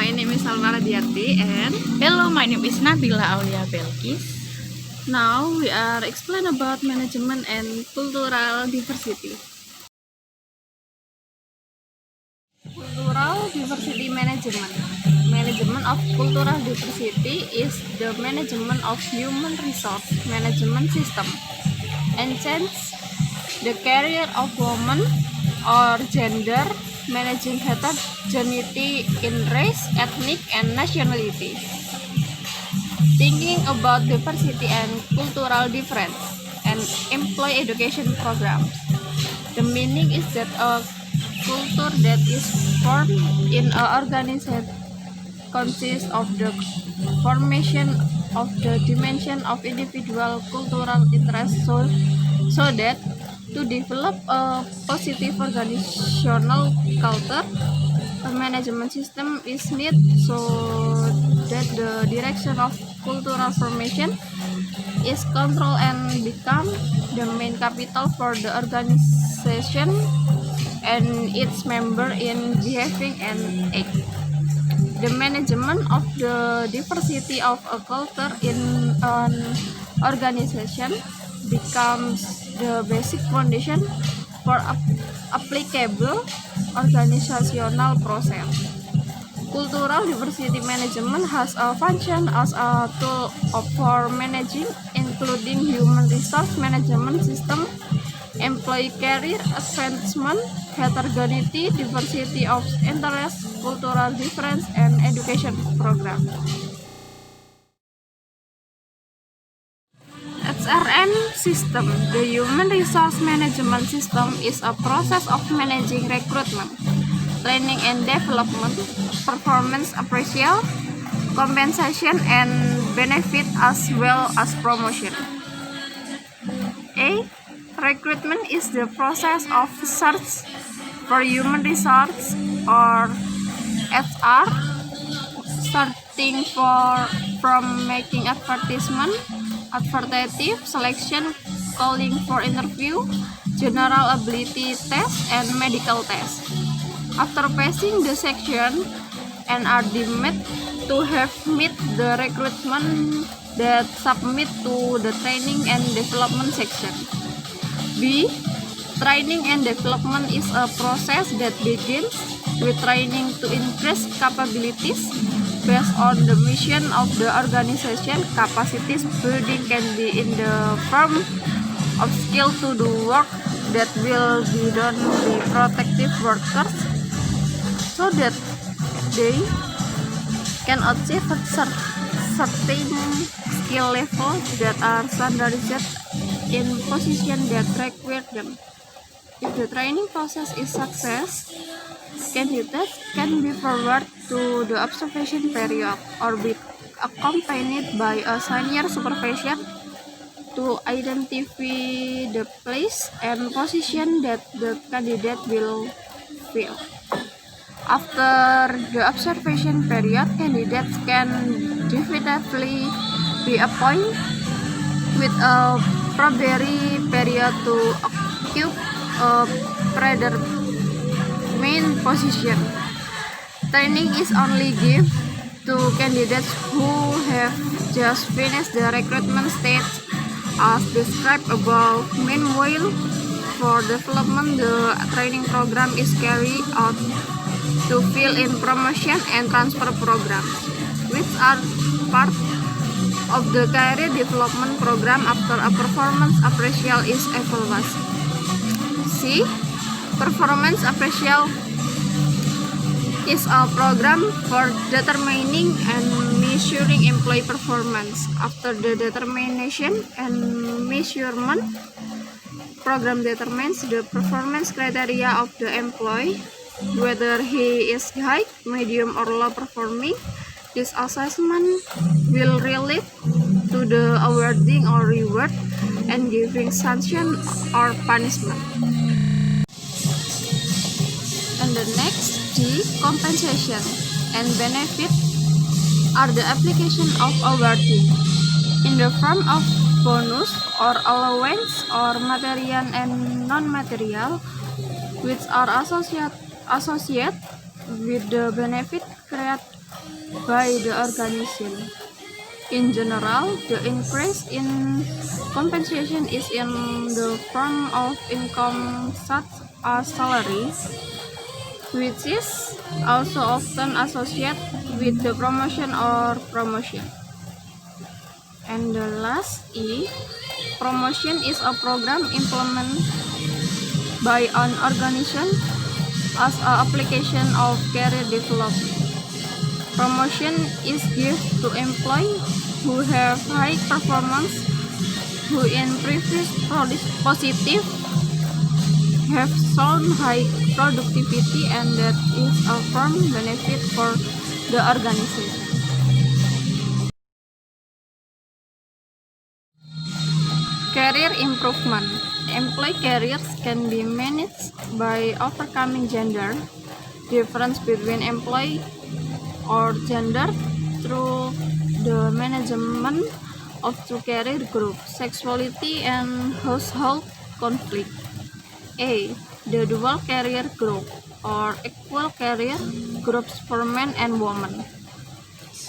my name is Salma Radiati and Hello, my name is Nabila Aulia Belkis. now we are explain about management and cultural diversity. Cultural diversity management. Management of cultural diversity is the management of human resource management system and change the career of women or gender, managing heterogeneity in race, ethnic, and nationality. Thinking about diversity and cultural difference and employee education programs. The meaning is that a culture that is formed in an organization consists of the formation of the dimension of individual cultural interests so that to develop a positive organizational culture, a management system is needed so that the direction of cultural formation is controlled and become the main capital for the organization and its member in behaving and act. The management of the diversity of a culture in an organization becomes the basic foundation for applicable organizational process. Cultural diversity management has a function as a tool for managing, including human resource management system, employee career advancement, heterogeneity, diversity of interest, cultural difference, and education program. HRM system. The human resource management system is a process of managing recruitment, training and development, performance appraisal, compensation and benefit as well as promotion. A. Recruitment is the process of search for human resource or HR, starting from making advertisement, advertative selection, calling for interview, general ability test, and medical test. After passing the section and are deemed to have met the recruitment, that submit to the training and development section. B. Training and development is a process that begins with training to increase capabilities based on the mission of the organization. Capacities building can be in the form of skill to do work that will be done by protective workers so that they can achieve a certain skill level that are standardized in position that require them. If the training process is success, candidates can be forwarded to the observation period or be accompanied by a senior supervisor to identify the place and position that the candidate will fill. After the observation period, candidates can definitively be appointed with a probatory period to occupy a predetermined position. Training is only given to candidates who have just finished the recruitment stage as described above. Meanwhile, for development, the training program is carried out to fill in promotion and transfer programs, which are part of the career development program after a performance appraisal is evaluated. C. Performance appraisal is a program for determining and measuring employee performance. After the determination and measurement, program determines the performance criteria of the employee, whether he is high, medium, or low performing. This assessment will relate to the awarding or reward and giving sanction or punishment. And the next, D. Compensation and benefit are the application of awarding in the form of bonus or allowance or material and non-material, which are associated with the benefit by the organization. In general, the increase in compensation is in the form of income such as salary, which is also often associated with the promotion or promotion. And the last E, promotion is a program implemented by an organization as an application of career development. Promotion is given to employees who have high performance, who in previous positive have shown high productivity, and that is a firm benefit for the organization. Career improvement. Employee careers can be managed by overcoming gender difference between employee or gender through the management of two career groups, sexuality and household conflict. A. The dual career group or equal career groups for men and women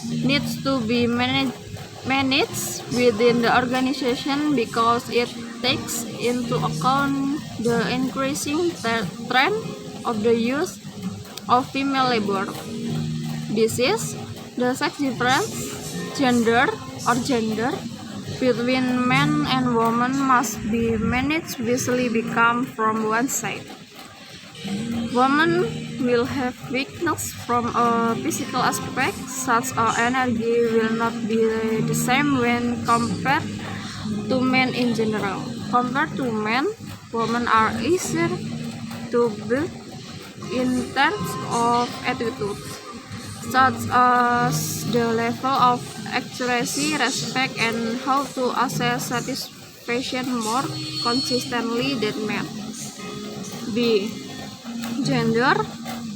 needs to be managed within the organization because it takes into account the increasing trend of the use of female labor. This is the sex difference, gender between men and women must be managed wisely become from one side. Women will have weakness from a physical aspect, such as energy will not be the same when compared to men in general. Compared to men, women are easier to build in terms of attitudes, such as the level of accuracy, respect, and how to assess satisfaction more consistently than men. B. Gender.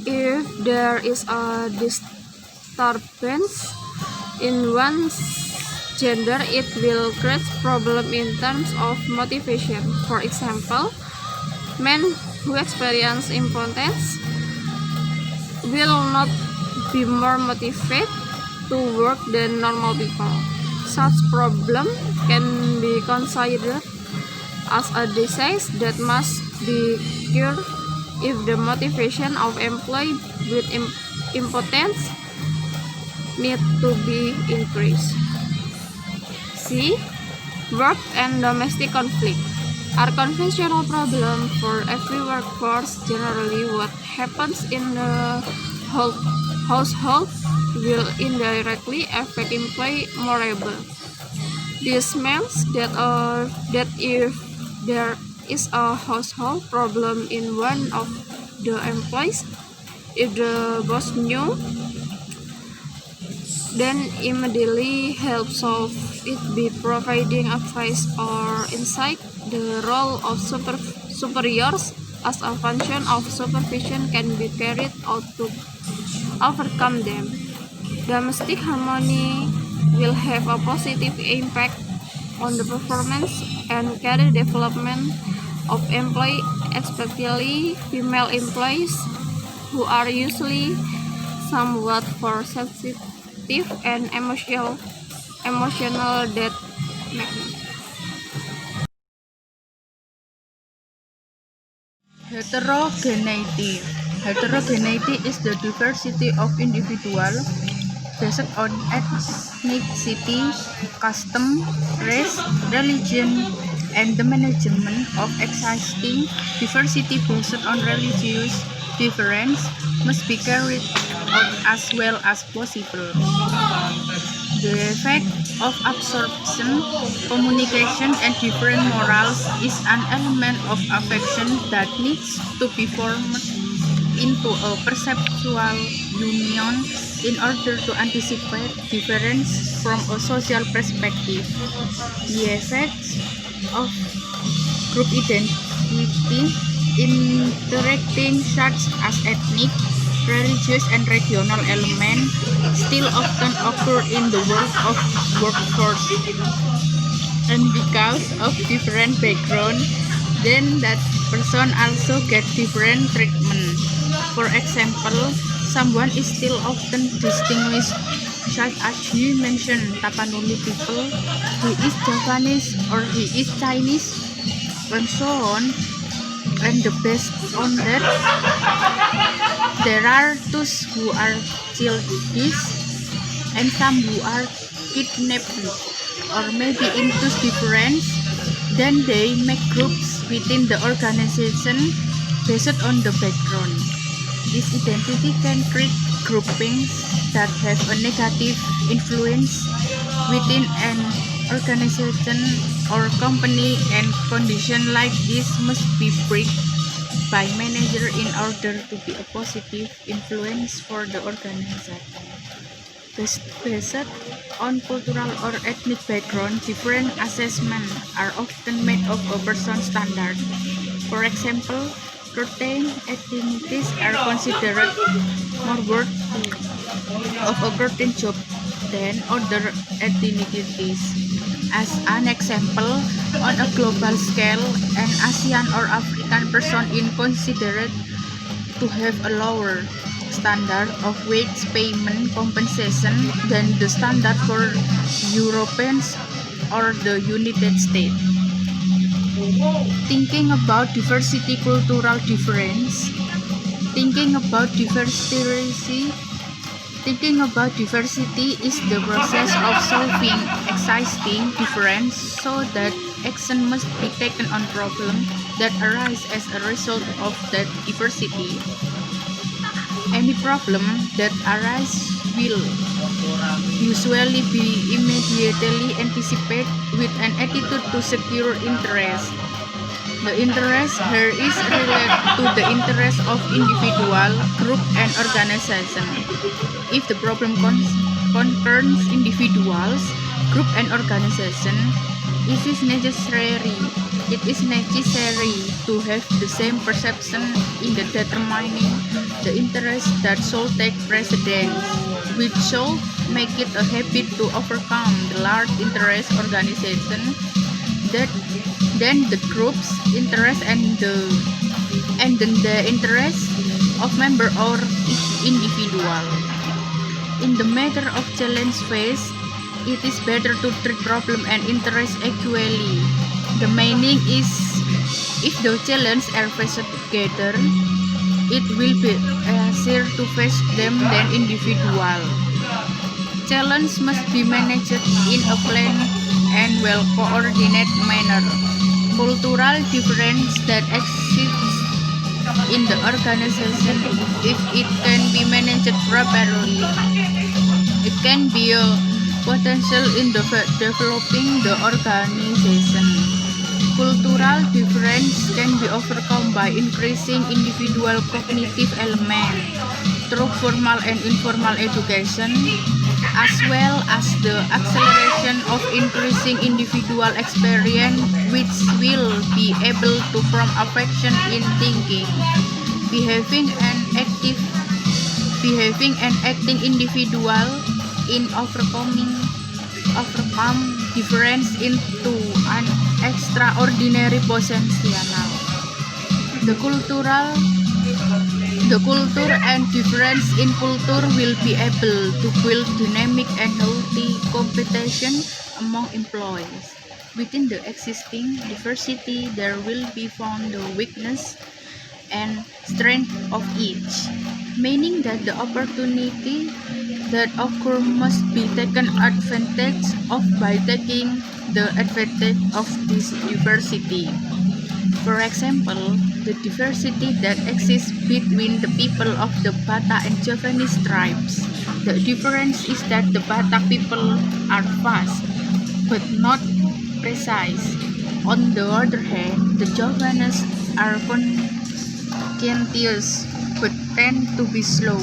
If there is a disturbance in one's gender, it will create problem in terms of motivation. For example, men who experience impotence will not be more motivated to work than normal people. Such problem can be considered as a disease that must be cured if the motivation of employee with impotence need to be increased. C. Work and domestic conflict are conventional problems for every workforce. Generally, what happens in the household will indirectly affect employee morale. This means that if there is a household problem in one of the employees, if the boss knew, then immediately help solve it by providing advice or insight. The role of superiors as a function of supervision can be carried out to overcome them. Domestic harmony will have a positive impact on the performance and career development of employees, especially female employees, who are usually somewhat more sensitive and emotional that men. Heterogeneity. Heterogeneity is the diversity of individuals based on ethnicity, custom, race, religion, and the management of existing diversity based on religious difference must be carried out as well as possible. The effect of absorption, communication, and different morals is an element of affection that needs to be formed into a perceptual union in order to anticipate difference from a social perspective. The effects of group identity interacting such as ethnic, religious, and regional elements still often occur in the world of workforce, and because of different background, then that person also get different treatment. For example, Someone is still often distinguished, such as you mentioned Tapanuli people, he is Javanese or he is Chinese, and so on. And the best on that, there are those who are childish and some who are kidnapped or maybe into difference. Then they make groups within the organization based on the background. This identity can create groupings that have a negative influence within an organization or company, and conditions like this must be breached by manager in order to be a positive influence for the organization. Based on cultural or ethnic background, different assessments are often made of a person's standard. For example, certain ethnicities are considered more worthy of a certain job than other ethnicities. As an example, on a global scale, an Asian or African person is considered to have a lower standard of wage payment compensation than the standard for Europeans or the United States. Thinking about diversity, cultural difference. Thinking about diversity is the process of solving existing difference so that action must be taken on problems that arise as a result of that diversity. Any problem that arises will usually be immediately anticipated with an attitude to secure interest. The interest here is related to the interest of individual, group, and organization. If the problem concerns individuals, group, and organization, it is necessary to have the same perception in the determining the interest that should take precedence, which should make it a habit to overcome the large interest organization then the group's interest and then the interest of member or individual. In the matter of challenge faced, it is better to treat problem and interest equally. The meaning is, if the challenges are faced together, it will be easier to face them than individual. Challenge must be managed in a planned and well-coordinated manner. Cultural difference that exists in the organization, if it can be managed properly, it can be a potential in developing the organization. Cultural difference can be overcome by increasing individual cognitive elements through formal and informal education, as well as the acceleration of increasing individual experience, which will be able to form affection in thinking, behaving and acting individual in overcome difference into an extraordinary potential. The culture and difference in culture will be able to build dynamic and healthy competition among employees. Within the existing diversity, there will be found the weakness and strength of each, meaning that the opportunity that occur must be taken advantage of by taking the advantage of this diversity. For example, the diversity that exists between the people of the Batak and Javanese tribes. The difference is that the Batak people are fast, but not precise. On the other hand, the Javanese are conscientious, but tend to be slow,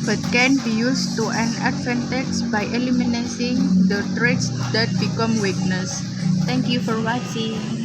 but can be used to an advantage by eliminating the traits that become weakness. Thank you for watching.